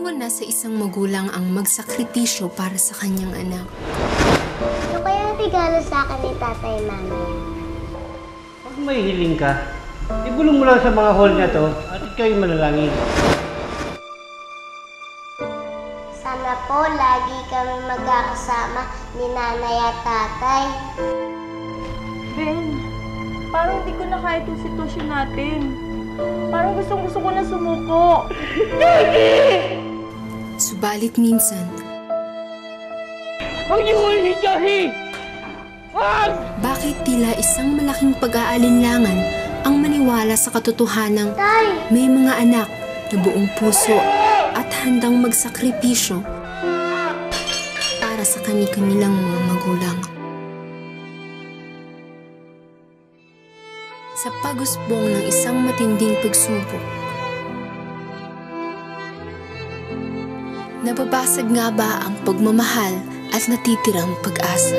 Karaniwan na sa isang magulang ang magsakripisyo para sa kanyang anak. Ano kaya ang regalo sa akin ni tatay mami? Pag may hiling ka, ibulong mo lang sa mga hall na to at ikaw'y manalangin. Sana po lagi kami magkakasama ni nanay at tatay. Ben, parang hindi ko na kaya itong sitwasyon natin. Parang gusto ko na sumuko. Subalit minsan, Huwag niyo ko hikahin! bakit tila isang malaking pag-aalinlangan ang maniwala sa katotohanang may mga anak na buong puso at handang magsakripisyo para sa kani-kanilang mga magulang. Sa pag-usbong ng isang matinding pagsubok, nababasag nga ba ang pagmamahal at natitirang pag-asa?